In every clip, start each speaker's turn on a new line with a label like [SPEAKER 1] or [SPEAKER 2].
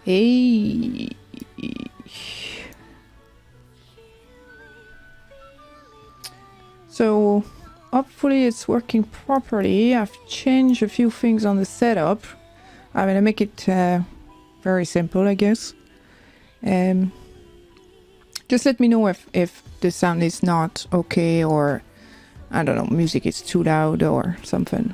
[SPEAKER 1] Hey. So hopefully it's working properly. I've changed a few things on the setup. I'm gonna make it very simple, I guess. Just let me know if the sound is not okay, or I don't know, music is too loud or something.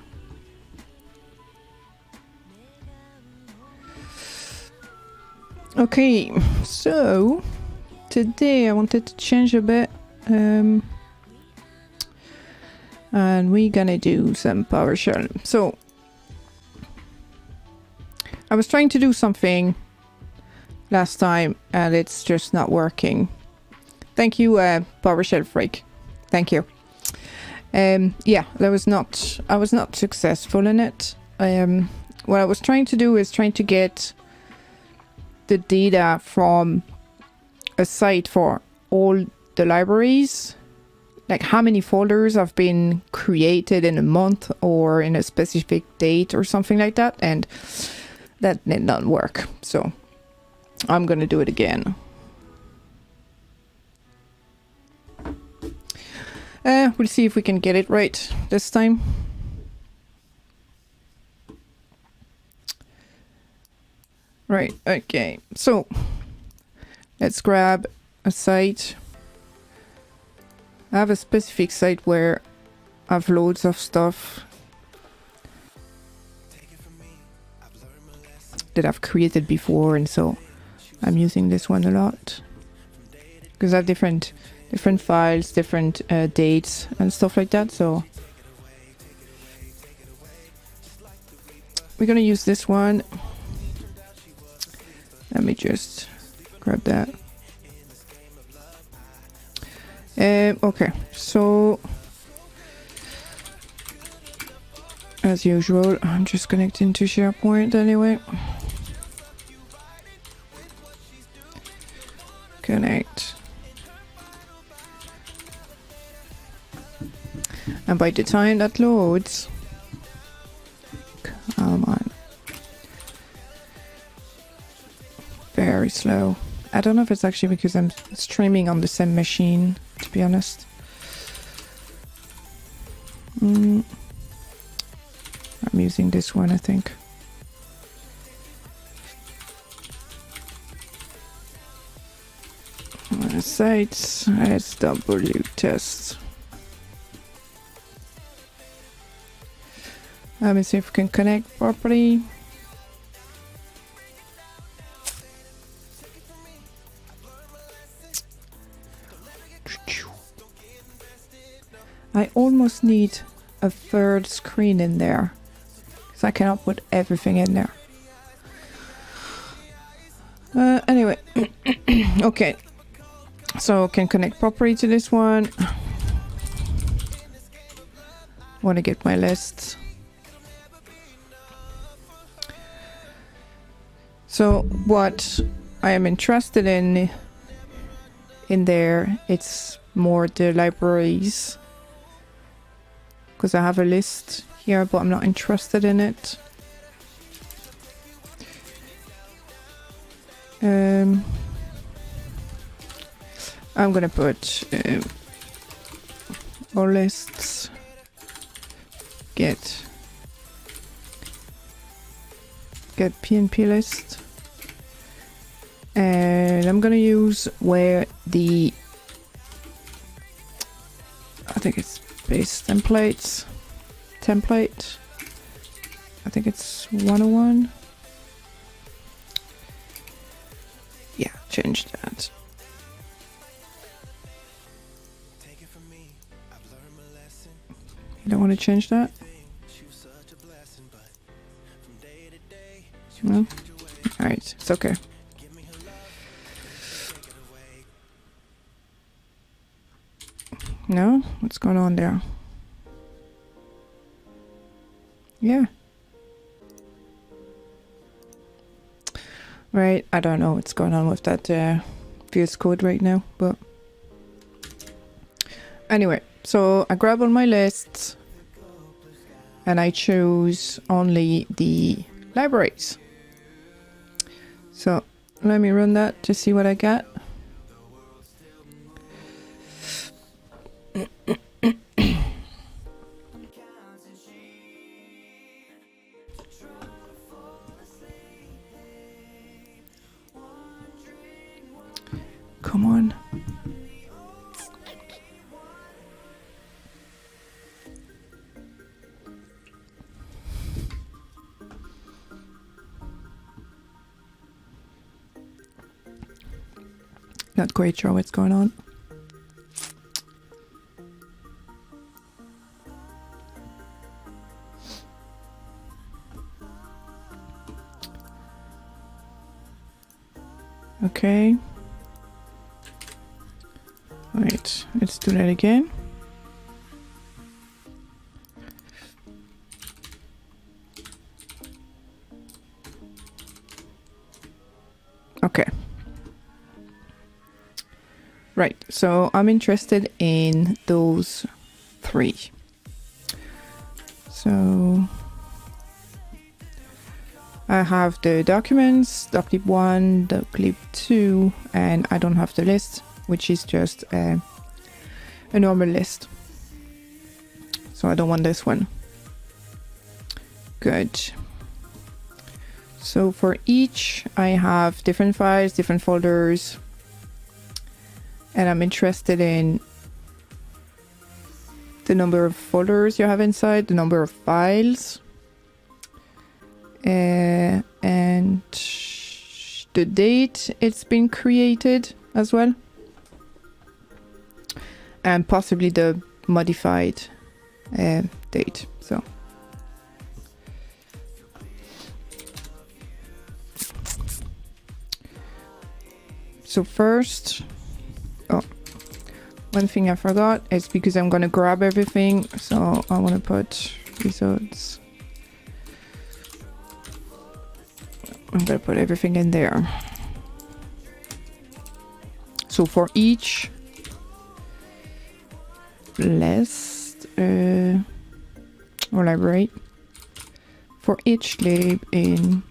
[SPEAKER 1] Okay, so today I wanted to change a bit, and we're gonna do some PowerShell. So I was trying to do something last time and it's just not working. Thank you, PowerShell Freak. Thank you. Yeah, I was not successful in it. What I was trying to do is trying to get the data from a site for all the libraries, like how many folders have been created in a month or in a specific date or something like that, and that did not work. So I'm gonna do it again. We'll see if we can get it right this time. Right, okay, so let's grab a site. I have a specific site where I have loads of stuff that I've created before, and so I'm using this one a lot because I have different files, different dates and stuff like that. So we're gonna use this one. Let me just grab that. Okay, so as usual, I'm just connecting to SharePoint anyway. Connect. And by the time that loads, come on. Very slow. I don't know if it's actually because I'm streaming on the same machine, to be honest. I'm using this one, I think. Sites, SW test. Let me see if we can connect properly. I almost need a third screen in there because I cannot put everything in there. Anyway, okay, so can connect properly to this one. Want to get my lists. So what I am interested in there, it's more the libraries, because I have a list here, but I'm not interested in it. I'm gonna put all lists, get PnP list, and I'm gonna use where the, I think it's base template. I think it's 101. Yeah, change that. You don't want to change that? No? Alright, it's okay. No? What's going on there? Yeah. Right, I don't know what's going on with that VS Code right now, but anyway, so I grab all my lists and I choose only the libraries. So let me run that to see what I get. Come on. Not quite sure what's going on. Okay. Wait, let's do that again. Okay. Right, so I'm interested in those three. So I have the documents, doclib 1, doclib 2, and I don't have the list, which is just a normal list. So I don't want this one. Good. So for each, I have different files, different folders, and I'm interested in the number of folders you have inside, the number of files, and the date it's been created as well, and possibly the modified date. So first, oh, one thing I forgot is because I'm going to grab everything, so I want to put results. I'm going to put everything in there. So for each list or library, for each lib in,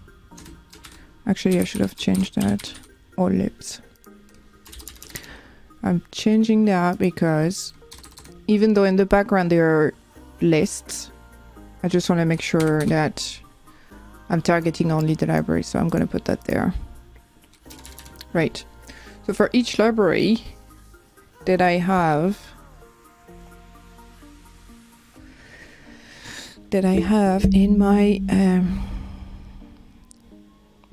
[SPEAKER 1] actually I should have changed that, all libs. I'm changing that because even though in the background there are lists, I just want to make sure that I'm targeting only the library, so I'm going to put that there. Right. So for each library that I have in my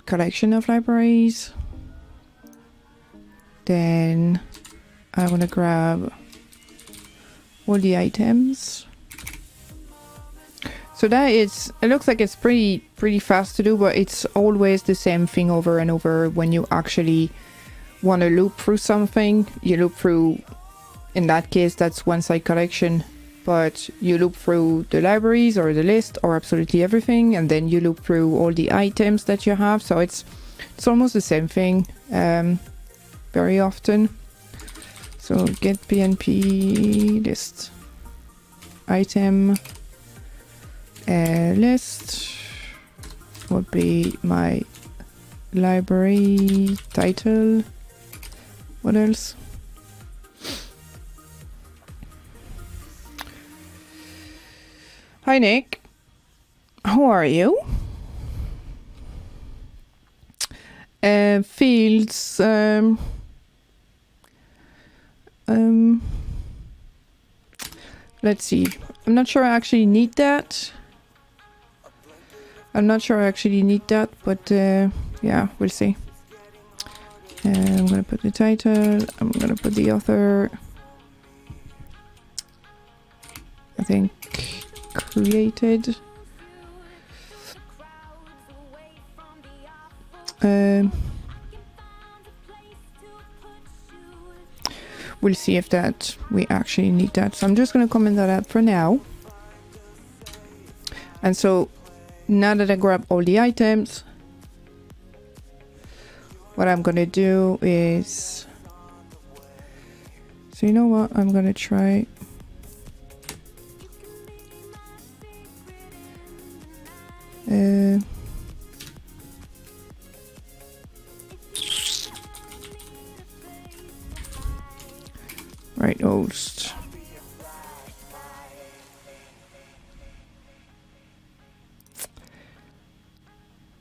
[SPEAKER 1] collection of libraries, then I want to grab all the items. So that is, it looks like it's pretty fast to do, but it's always the same thing over and over. When you actually want to loop through something, you loop through, in that case, that's one site collection, but you loop through the libraries or the list or absolutely everything, and then you loop through all the items that you have. So it's almost the same thing very often. So get PnP list item list would be my library title. What else? Hi Nick, how are you? Fields. Let's see. I'm not sure I actually need that. But yeah, we'll see. I'm gonna put the title. I'm gonna put the author. I think created. We'll see if that we actually need that. So I'm just going to comment that out for now. And so now that I grab all the items, what I'm going to do is, so you know what, I'm going to try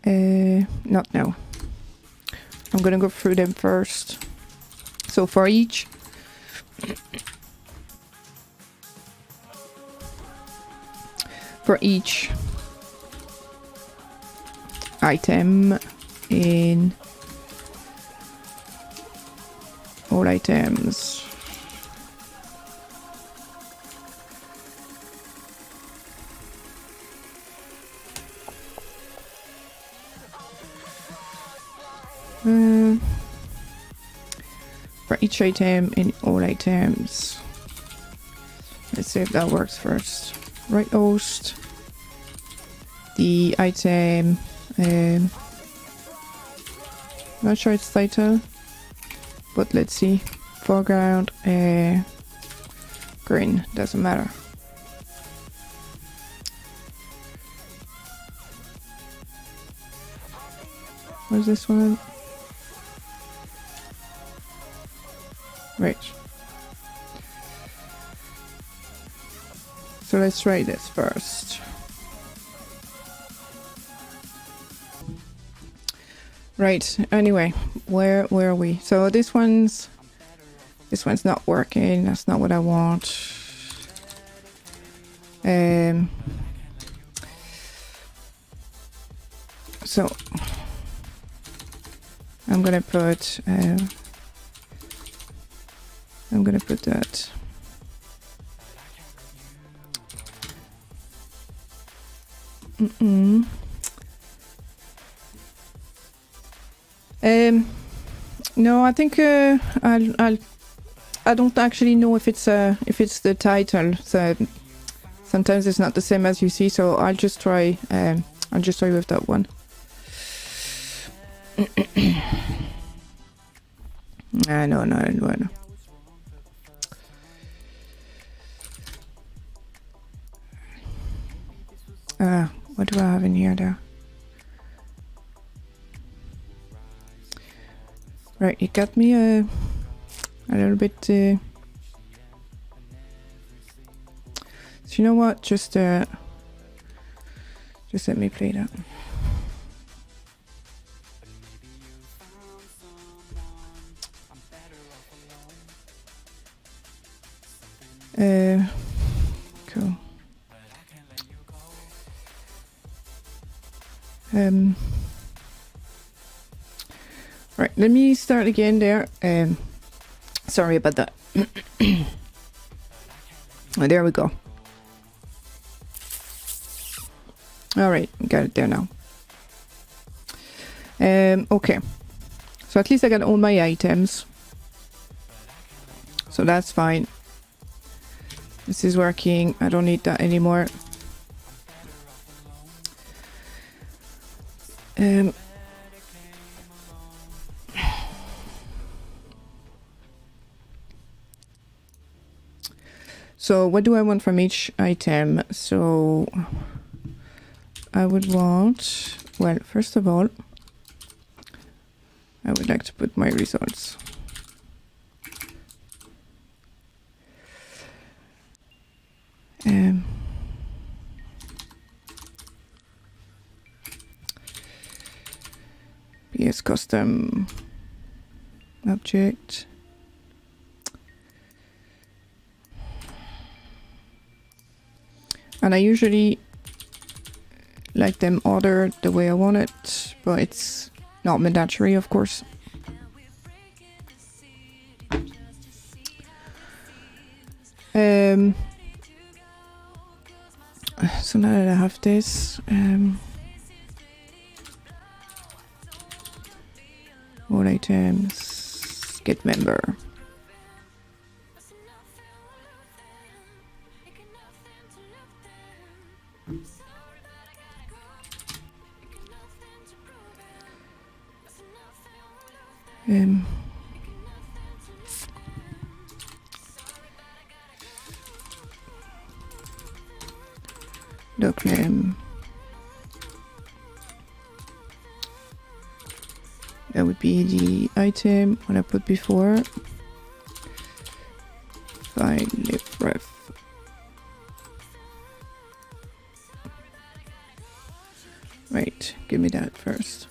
[SPEAKER 1] Not now. I'm gonna go through them first. So for each item in all items, for each item in all items. Let's see if that works first. Right host, the item, not sure it's title, but let's see. Foreground, green, doesn't matter. Where's this one? Right. So let's try this first. Right, anyway, where are we? So this one's not working. That's not what I want. So I'm gonna put that. No, I think I don't actually know if it's the title. So sometimes it's not the same as you see. So I'll just try with that one. No. What do I have in here there? Right, it got me a little bit. So you know what? Just let me play that. Cool. Right, let me start again there. Sorry about that. Oh, there we go. All right, got it there now. Okay, so at least I got all my items, so that's fine. This is working. I don't need that anymore. So what do I want from each item? So I would want, well, first of all, I would like to put my results. PS custom object. And I usually like them ordered the way I want it, but it's not mandatory, of course. So now that I have this, all items, get member. Doc name. That would be the item what I put before. File lib ref. Wait, give me that first.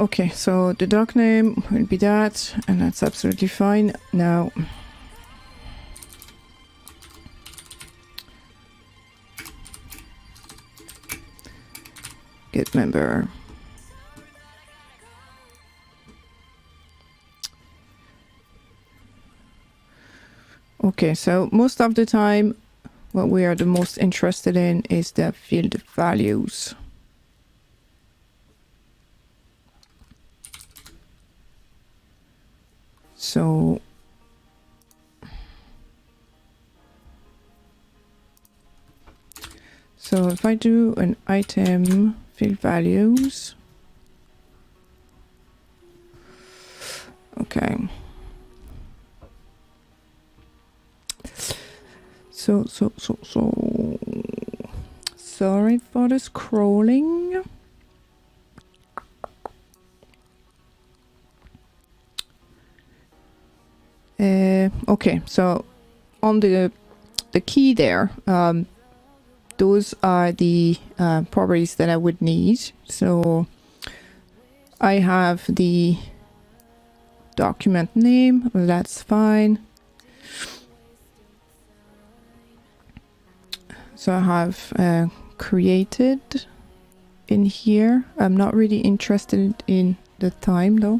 [SPEAKER 1] Okay, so the doc name will be that, and that's absolutely fine. Now, git member. Okay, so most of the time, what we are the most interested in is the field values. So if I do an item field values, okay. So sorry for the scrolling. Okay, so on the key there, those are the properties that I would need. So I have the document name, that's fine. So I have created in here. I'm not really interested in the time though.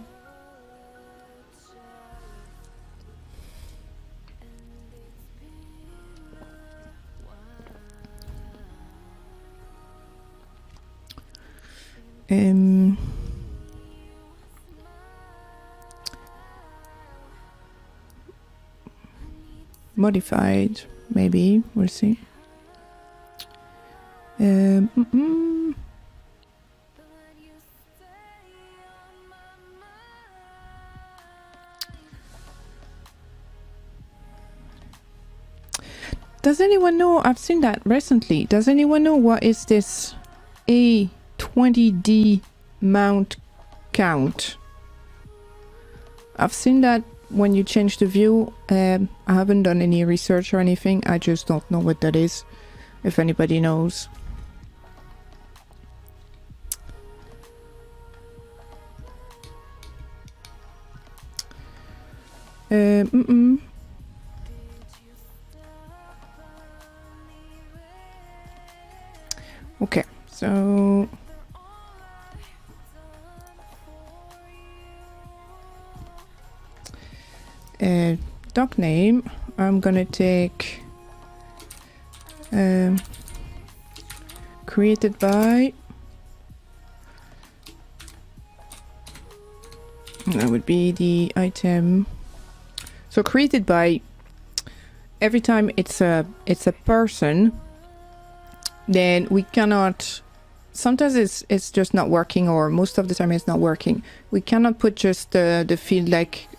[SPEAKER 1] Modified, maybe, we'll see. Does anyone know? I've seen that recently. Does anyone know what is this A20D mount count? I've seen that when you change the view. I haven't done any research or anything. I just don't know what that is. If anybody knows. Okay, so doc name, I'm gonna take created by, that would be the item. So created by, every time it's a person, then we cannot, sometimes it's just not working, or most of the time it's not working. We cannot put just the field like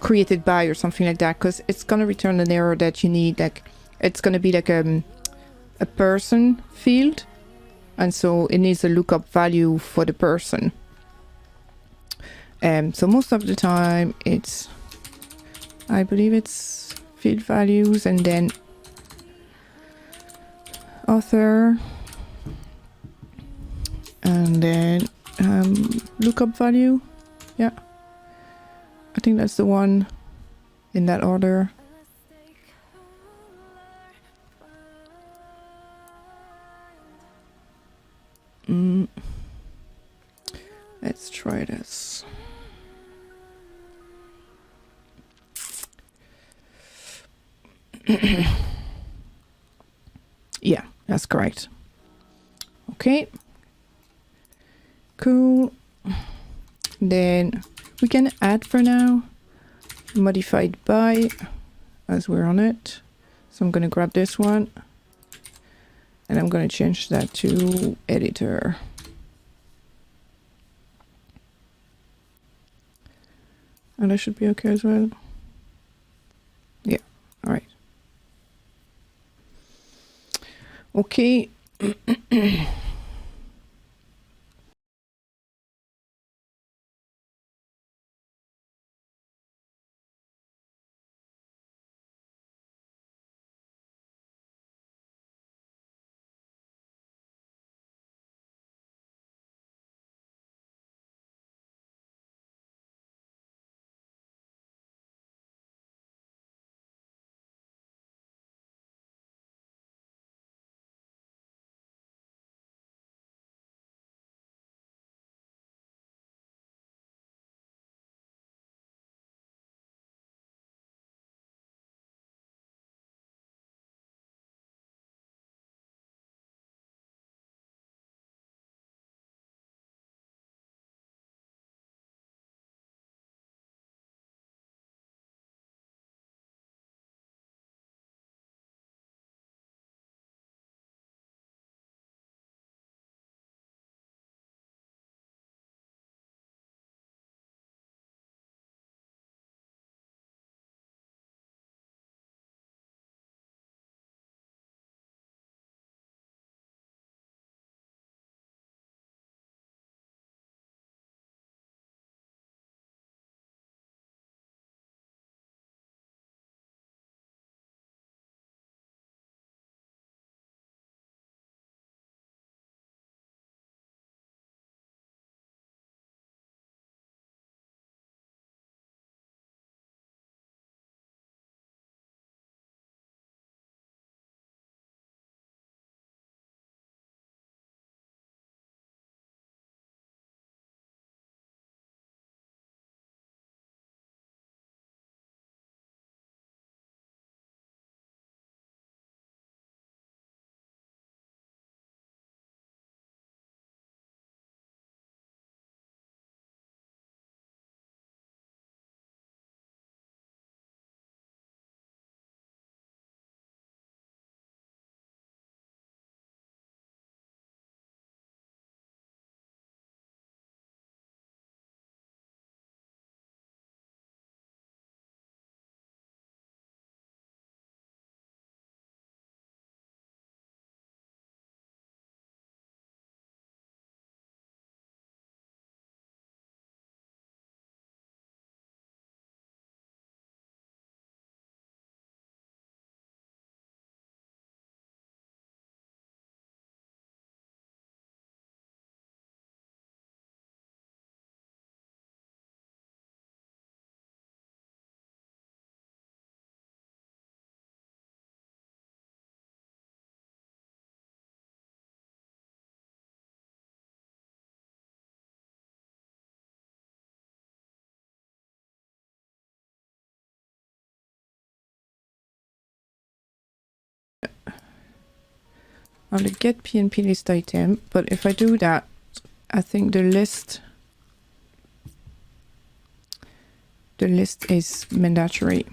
[SPEAKER 1] created by or something like that, because it's gonna return an error that you need, like it's gonna be like a person field, and so it needs a lookup value for the person. So most of the time it's, I believe it's field values and then author and then lookup value. Yeah, I think that's the one in that order. Let's try this. Yeah, that's correct. Okay. Cool. Then we can add for now modified by as we're on it. So I'm going to grab this one and I'm going to change that to editor. And that should be okay as well. Yeah, all right. Okay. On the get PnP list item, but if I do that, I think the list is mandatory.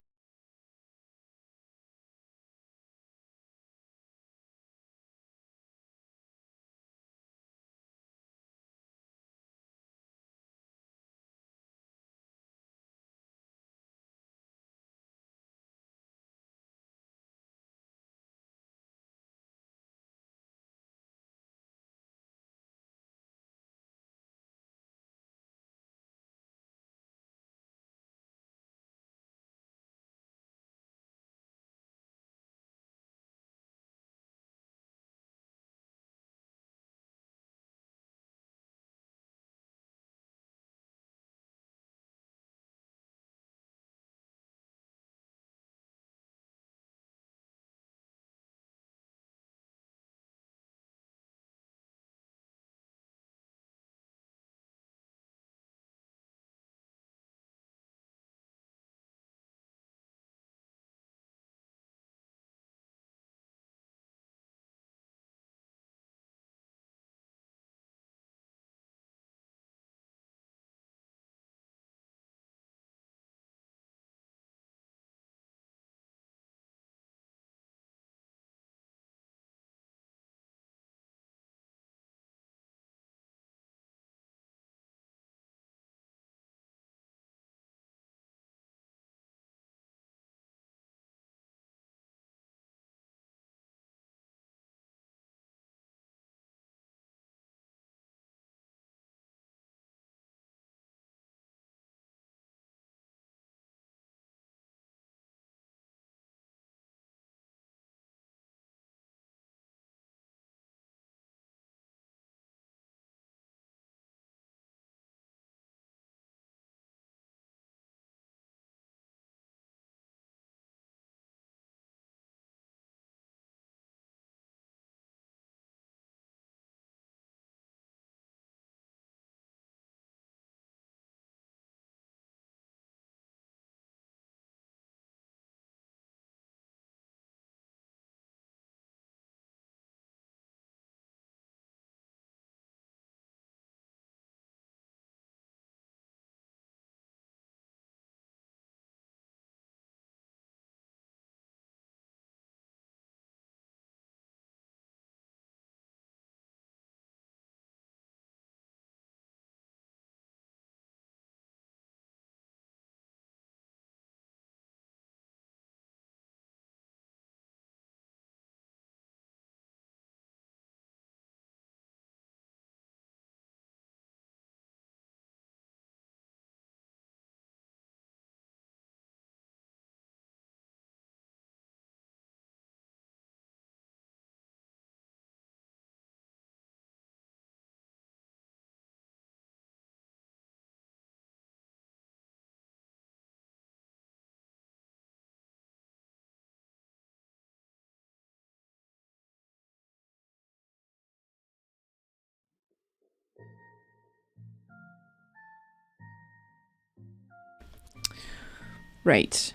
[SPEAKER 1] Right.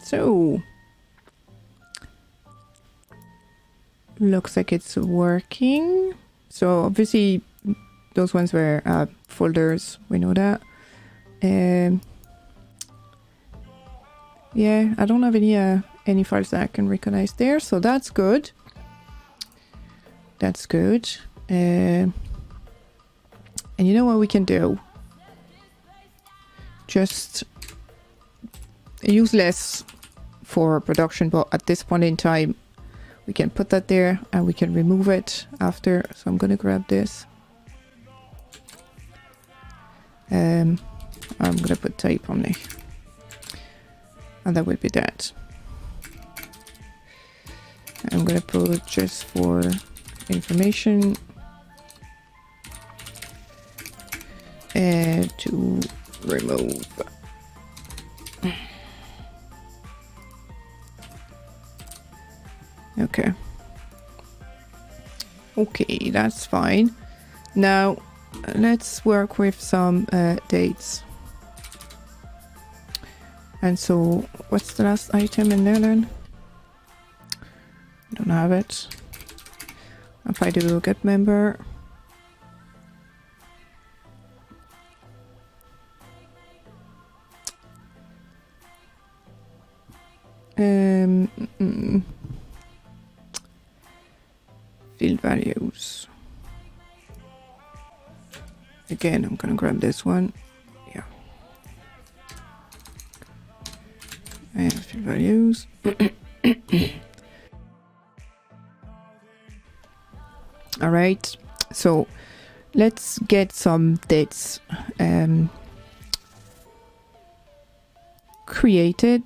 [SPEAKER 1] So looks like it's working. So obviously those ones were folders, we know that. Yeah, I don't have any files that I can recognize there, so that's good. That's good. And you know what we can do? Just use less for production, but at this point in time, we can put that there and we can remove it after. So I'm gonna grab this. I'm gonna put type only. And that will be that. I'm gonna put just for information to remove. Okay. Okay, that's fine. Now let's work with some dates. And so what's the last item in there then? I don't have it. If I do get member. Field values. Again, I'm gonna grab this one. Yeah. And field values. All right. So let's get some dates created.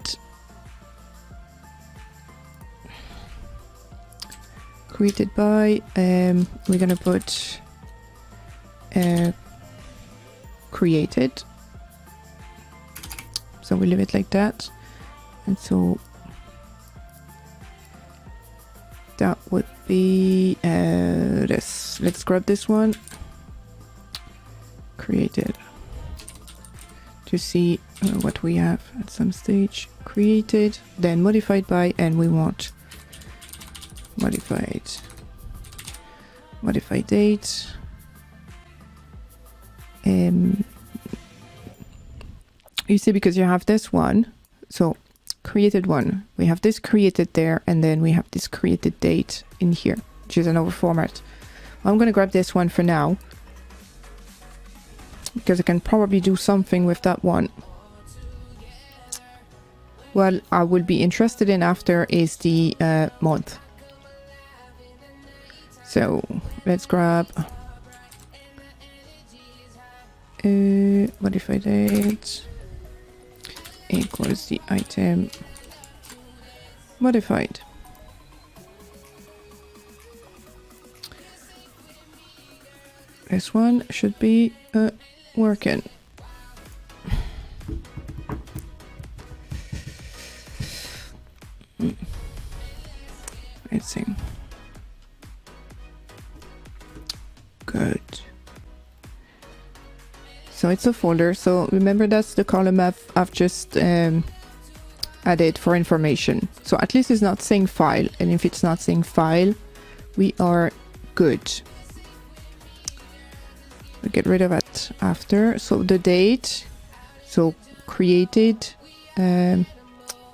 [SPEAKER 1] Created by, we're gonna put created. So we leave it like that. And so that would be this. Let's grab this one. Created. To see what we have at some stage. Created, then modified by, and we want modified date. You see, because you have this one, so created one, we have this created there, and then we have this created date in here, which is another format. I'm going to grab this one for now because I can probably do something with that one. What I will be interested in after is the month. So let's grab modify date equals the item modified. This one should be working. Let's see. Good. So it's a folder. So remember, that's the column I've just added for information. So at least it's not saying file. And if it's not saying file, we are good. We'll get rid of it after. So the date. So created,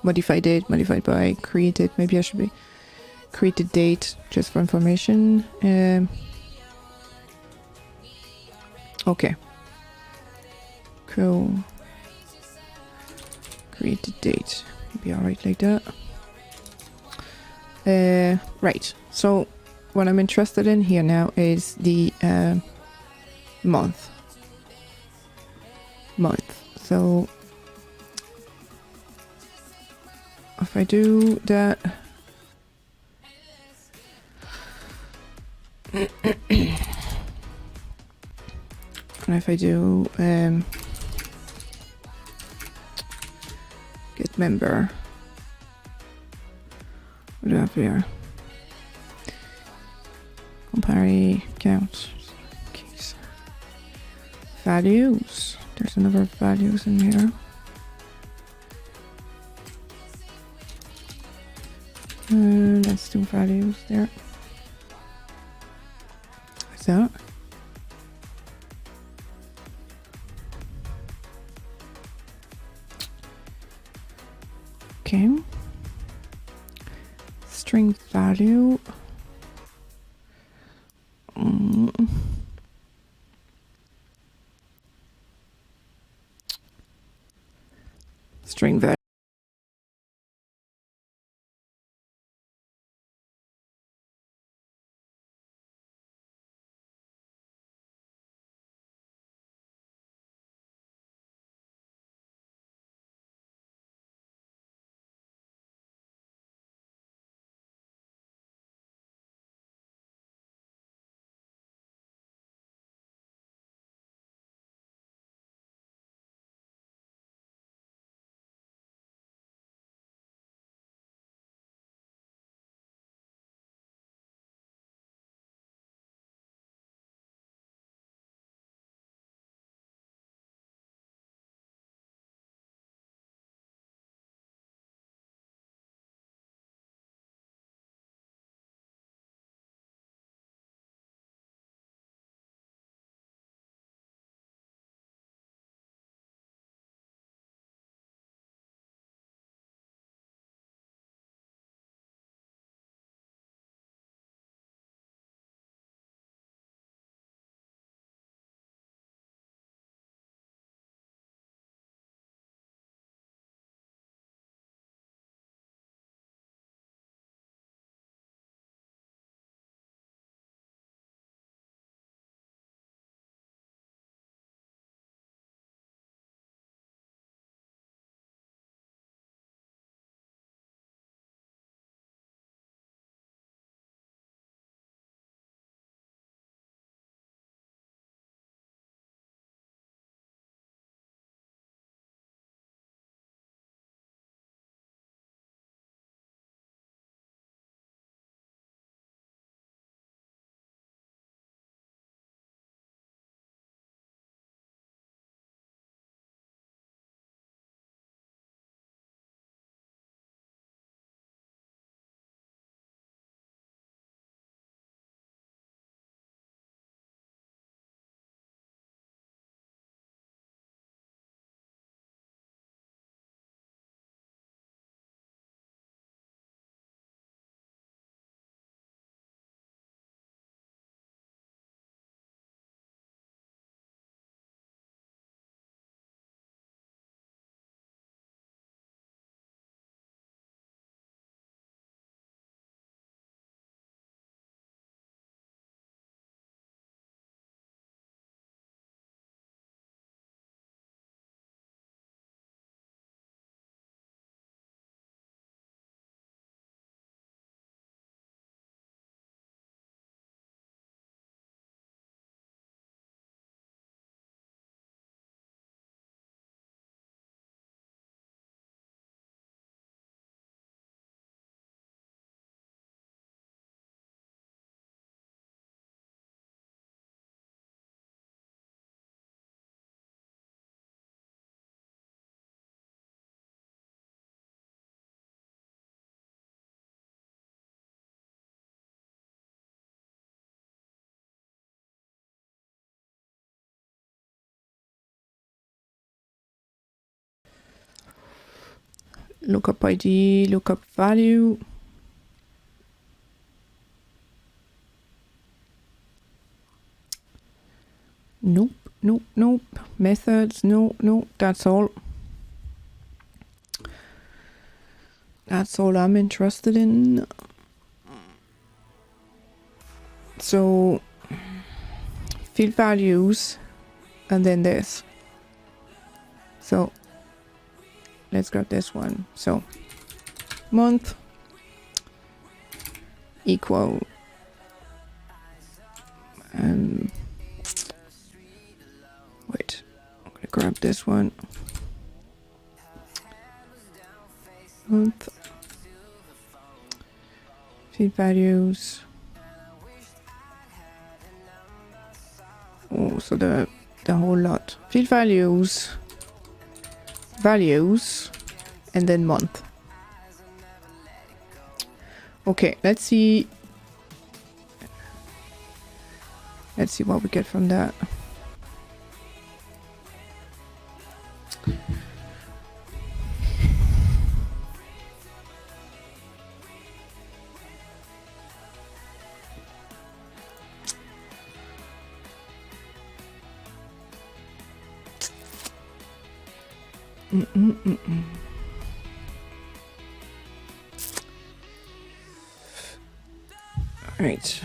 [SPEAKER 1] modified date, modified by, created. Maybe I should be created date just for information. Okay. Cool. Created date. Be alright like that. Right. So what I'm interested in here now is the month. So if I do that, and if I do get member, what do I have here? Compare count. Keys. Values. There's another values in here. Let's do values there. So. Okay. String value. String value. Lookup ID, lookup value. Nope, nope, nope. Methods, no, no, that's all. That's all I'm interested in. So, field values, and then this. So, let's grab this one. So, month equal wait, I'm gonna grab this one. Month field values. Oh, so the whole lot. Field values, values, and then month. Okay, let's see. Let's see what we get from that. Right.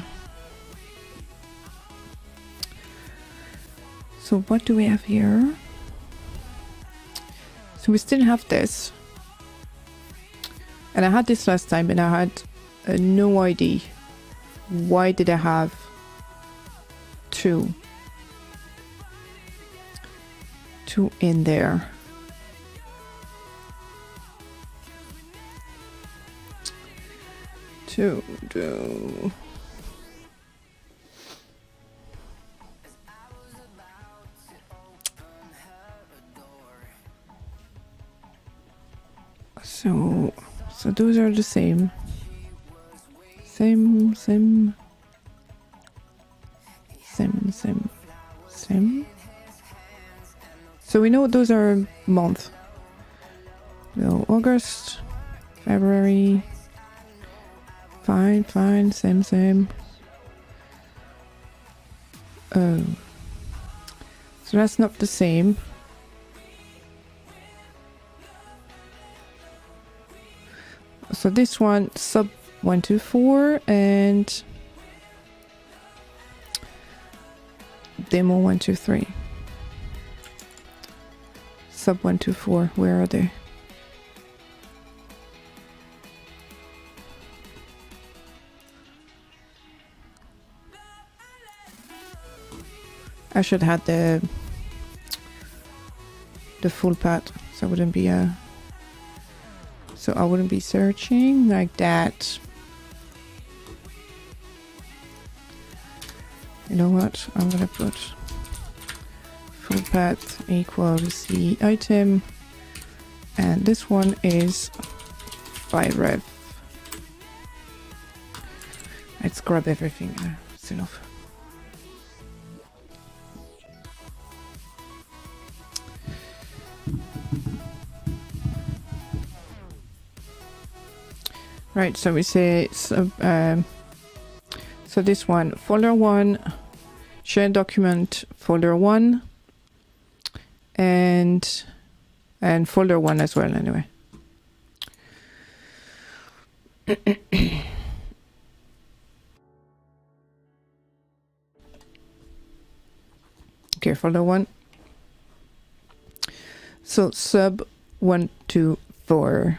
[SPEAKER 1] So what do we have here? So we still have this. And I had this last time and I had no idea. Why did I have two in there? Two. So those are the same. Same. So we know those are month. So August, February. Fine, same. Oh. So that's not the same. So this one, sub 124 and demo 123. Sub 124, where are they? I should have the full path, so I wouldn't be I wouldn't be searching like that. You know what? I'm gonna put full path equals the item, and this one is by rev. Let's grab everything. It's enough. Right, so we say so this one, folder 1, share document folder 1, and folder 1 as well anyway. Okay, folder 1. So sub 124.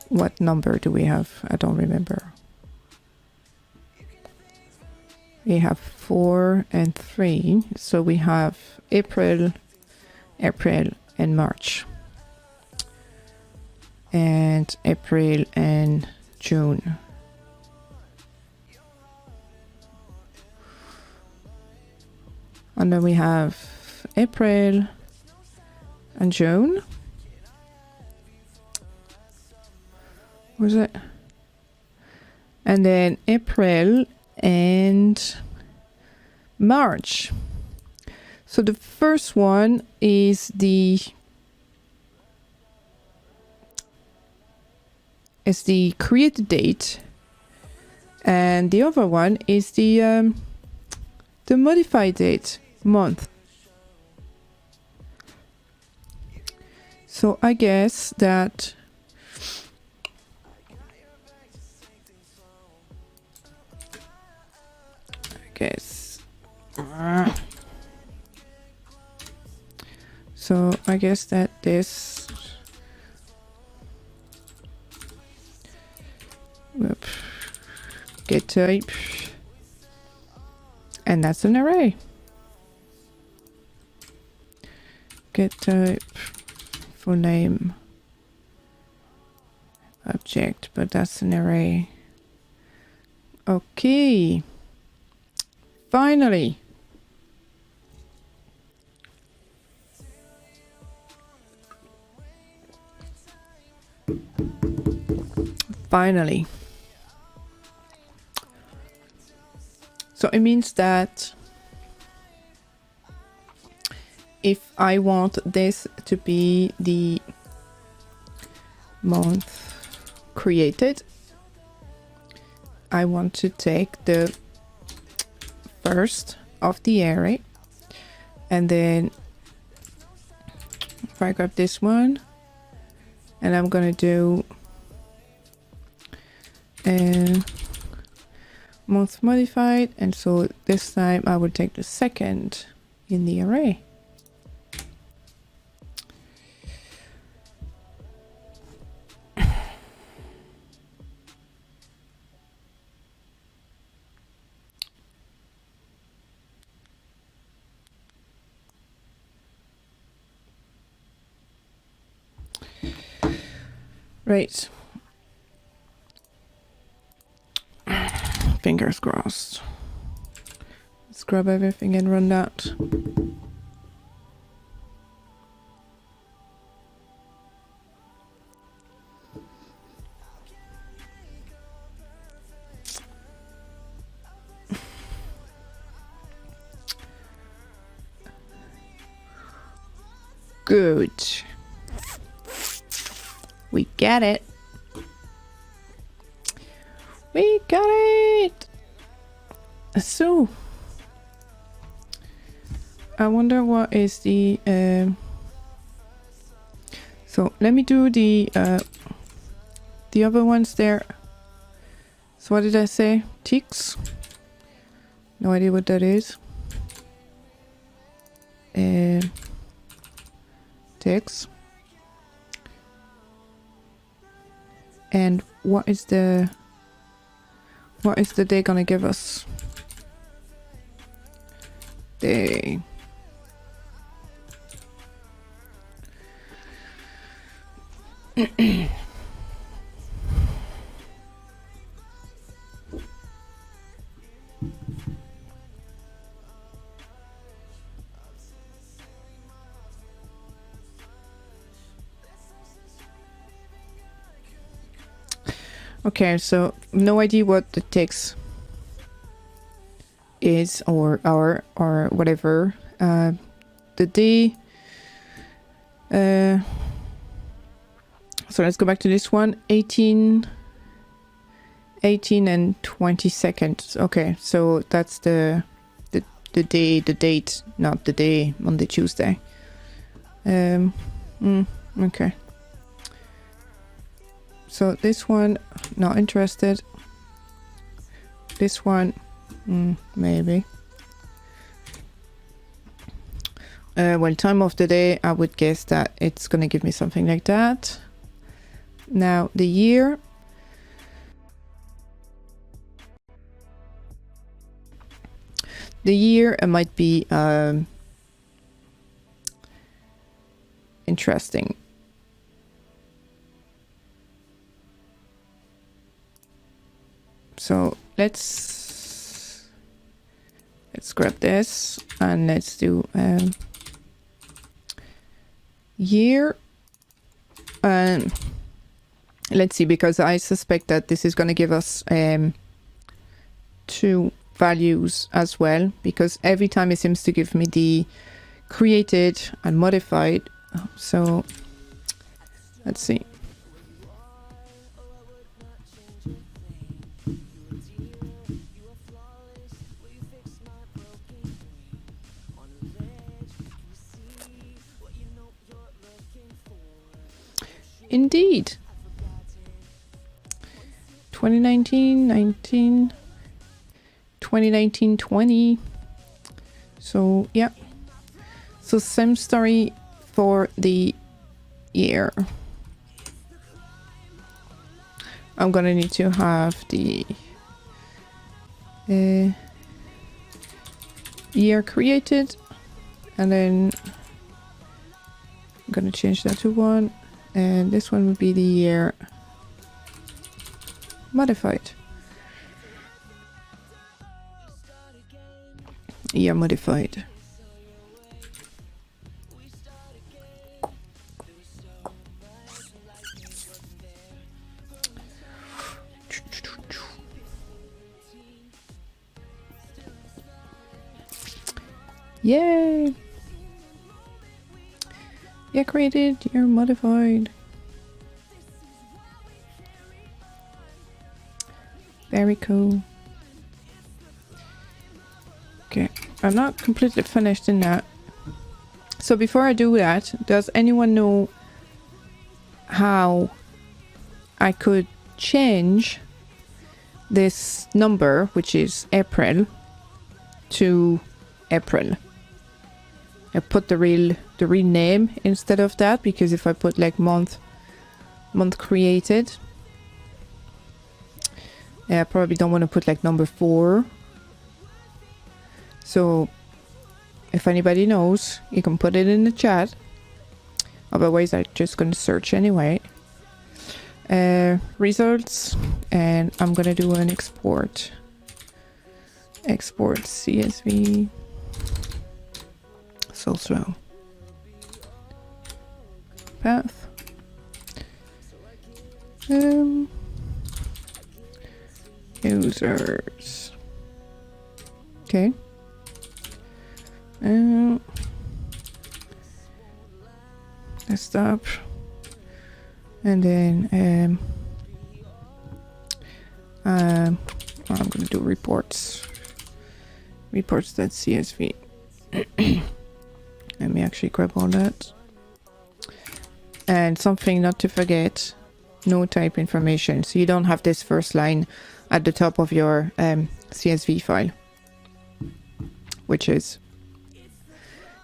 [SPEAKER 1] What number do we have? I don't remember. We have 4 and 3. So we have April, and March. And April and June. And then we have April and June. Was it? And then April and March. So the first one is the create date, and the other one is the modify date month. So I guess that so I guess that this get type, and that's an array. Get type, full name, object, but that's an array. Okay. Finally. Finally. So it means that if I want this to be the month created, I want to take the first of the array, and then if I grab this one, and I'm gonna do month modified, and so this time I will take the second in the array. Right. Fingers crossed. Let's grab everything and run that. Good. We get it. We got it. So I wonder what is the so let me do the other ones there. So what did I say? Ticks? No idea what that is. Ticks. And what is the day gonna give us? Day. Okay, so no idea what the text is or whatever. The day. So let's go back to this one. 18 and 20 seconds. Okay, so that's the day, the date, not the day, Monday, Tuesday. Okay. So this one, not interested. This one, maybe. Well, time of the day, I would guess that it's gonna give me something like that. Now the year. The year might be interesting. So let's grab this and let's do year. Let's see, because I suspect that this is going to give us two values as well, because every time it seems to give me the created and modified. So let's see. Indeed. 2019, 20. So yeah. So same story for the year. I'm gonna need to have the year created, and then I'm gonna change that to 1. And this one would be the year modified. Year modified. Yay! You're created, you're modified. Very cool. Okay, I'm not completely finished in that. So before I do that, does anyone know how I could change this number, which is April, to April? I put the real name instead of that, because if I put like month created, I probably don't want to put like number 4. So if anybody knows, you can put it in the chat. Otherwise, I'm just going to search anyway. Results, and I'm going to do an export. Export CSV. So slow. Path. Users. Okay. Desktop. And then I'm gonna do reports. Reports.csv. Let me actually grab all that. And something not to forget, no type information. So you don't have this first line at the top of your CSV file, which is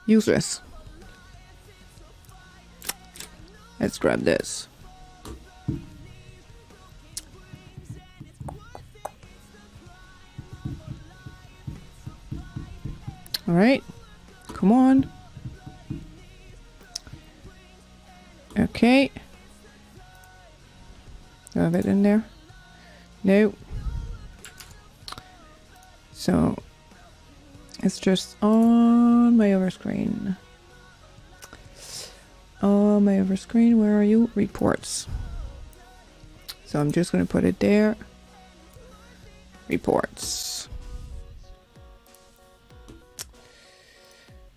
[SPEAKER 1] useless. Let's grab this. All right, come on. Okay. Do I have it in there? No. So it's just on my other screen. On my other screen, where are you? Reports. So I'm just going to put it there. Reports.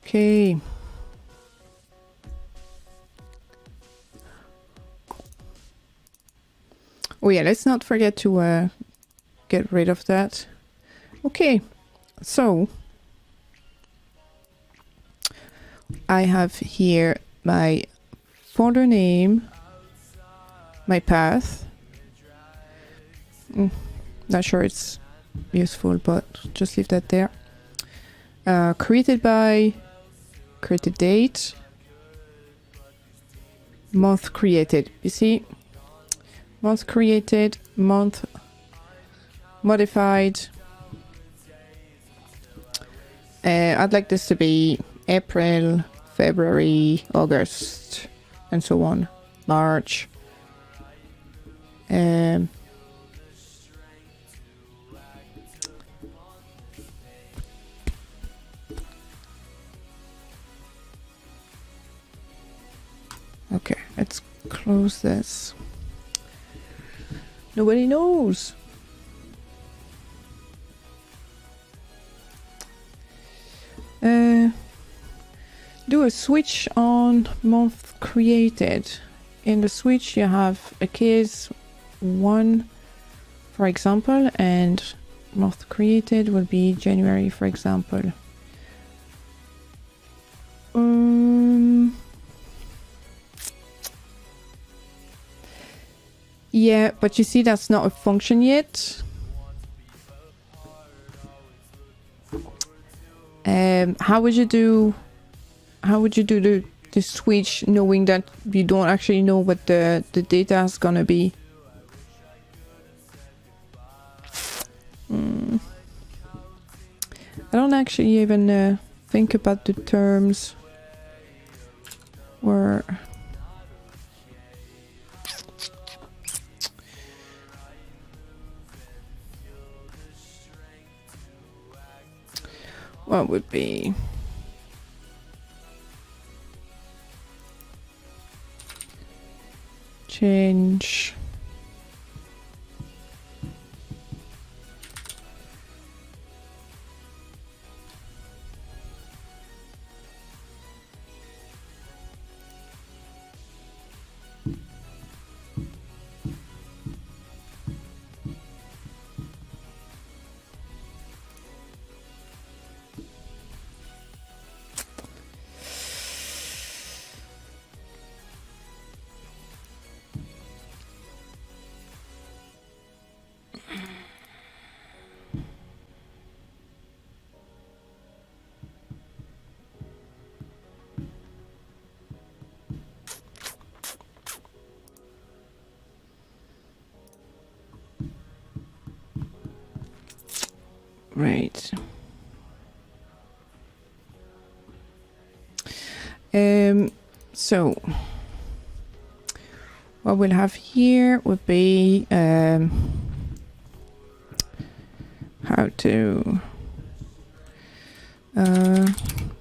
[SPEAKER 1] Okay. Oh yeah, let's not forget to get rid of that. Okay, so I have here my folder name, my path. Not sure it's useful, but just leave that there. Created by, created date, month created. You see, month created, month modified. I'd like this to be April, February, August, and so on. March. Okay, let's close this. Nobody knows. Do a switch on month created. In the switch you have a case 1, for example, and month created will be January, for example. Yeah, but you see that's not a function yet. How would you do the switch knowing that you don't actually know what the data is gonna be? I don't actually even think about the terms where what would be change Right. So what we'll have here would be how to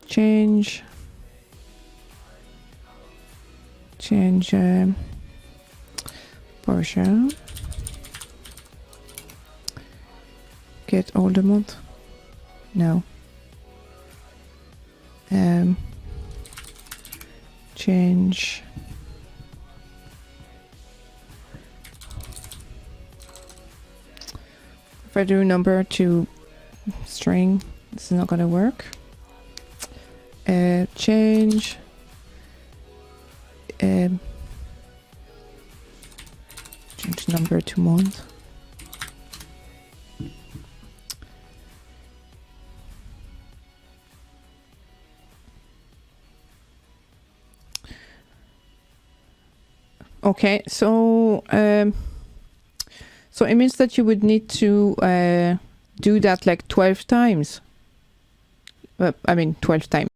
[SPEAKER 1] change PowerShell, get all the month. No. Change if I do number to string, this is not going to work. Change change number to month. Okay, so so it means that you would need to do that like 12 times. I mean 12 times.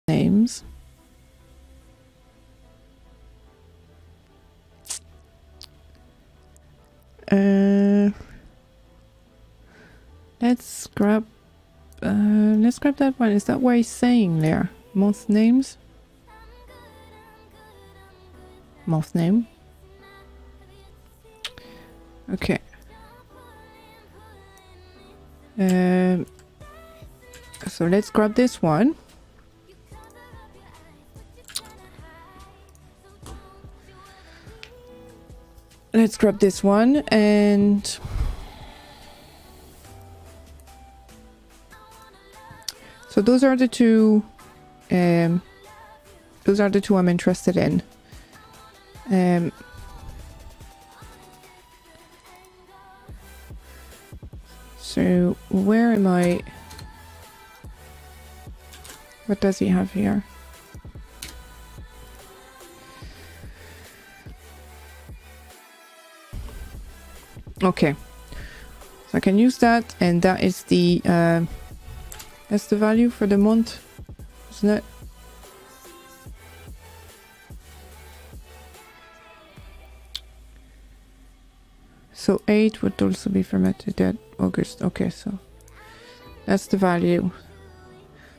[SPEAKER 1] Names. Let's grab that one. Is that what he's saying there? Month names? month name. Okay. So let's grab this one. Let's grab this one, and so those are the two. Those are the two I'm interested in. So where am I? What does he have here? Okay, so I can use that, and that is the that's the value for the month, isn't it? So 8 would also be formatted at August. Okay, so that's the value.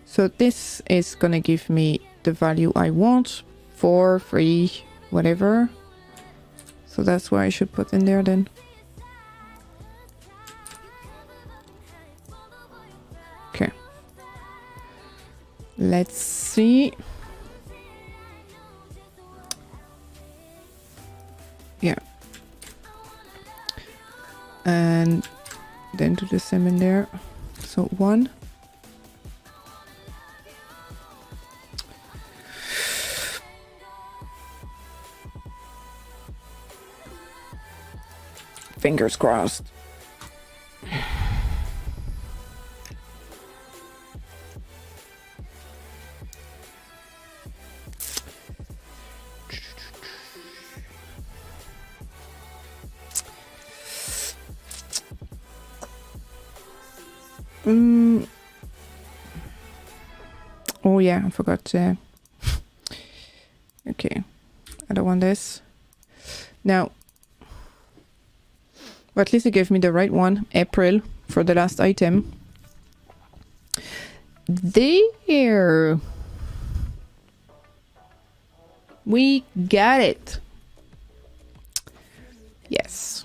[SPEAKER 1] So this is gonna give me the value I want, 4, 3, whatever. So that's what I should put in there then. Okay. Let's see. Yeah. And then do the same in there. So 1. Fingers crossed. Oh yeah, I forgot to... Okay, I don't want this. Now, well, at least it gave me the right one, April, for the last item. There! We got it! Yes.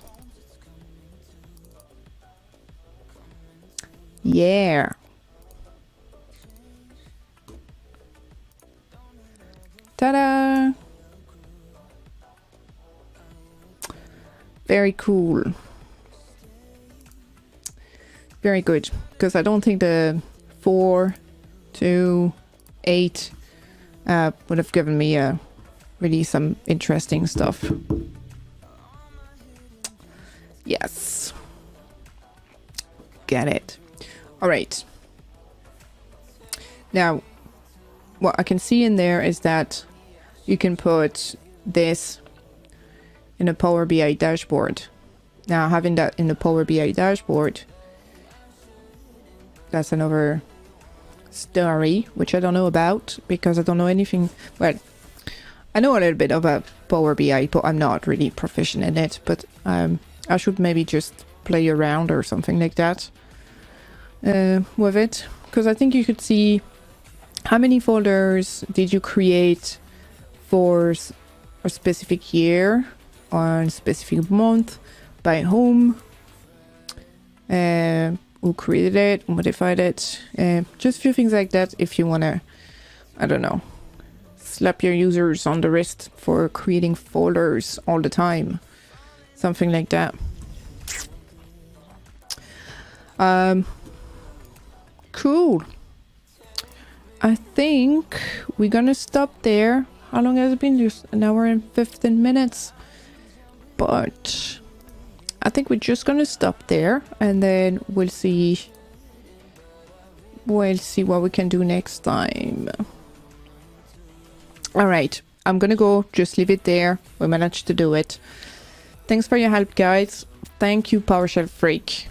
[SPEAKER 1] Yeah. Ta-da! Very cool. Very good. Because I don't think the 4 to 8 would have given me really some interesting stuff. Yes. Get it. All right. Now, what I can see in there is that you can put this in a Power BI dashboard. Now, having that in the Power BI dashboard, that's another story, which I don't know about because I don't know anything. Well, I know a little bit about Power BI, but I'm not really proficient in it. But I should maybe just play around or something like that with it, because I think you could see how many folders did you create for a specific year or a specific month, by whom, who created it, modified it, just a few things like that if you want to, I don't know, slap your users on the wrist for creating folders all the time, something like that. Cool. I think we're gonna stop there. How long has it been? Just an hour and 15 minutes. But I think we're just gonna stop there, and then we'll see what we can do next time. All right, I'm gonna go. Just leave it there. We managed to do it. Thanks for your help, guys. Thank you, PowerShell Freak.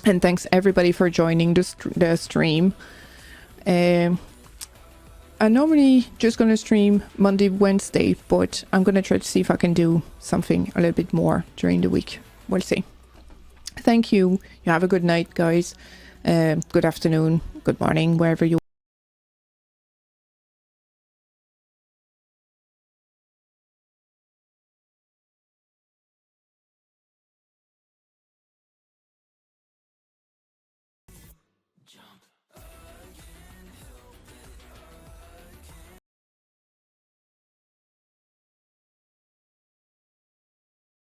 [SPEAKER 1] And thanks everybody for joining the stream. I'm normally just gonna stream Monday, Wednesday, but I'm gonna try to see if I can do something a little bit more during the week. We'll see. Thank you. You have a good night, guys. Good afternoon, good morning, wherever you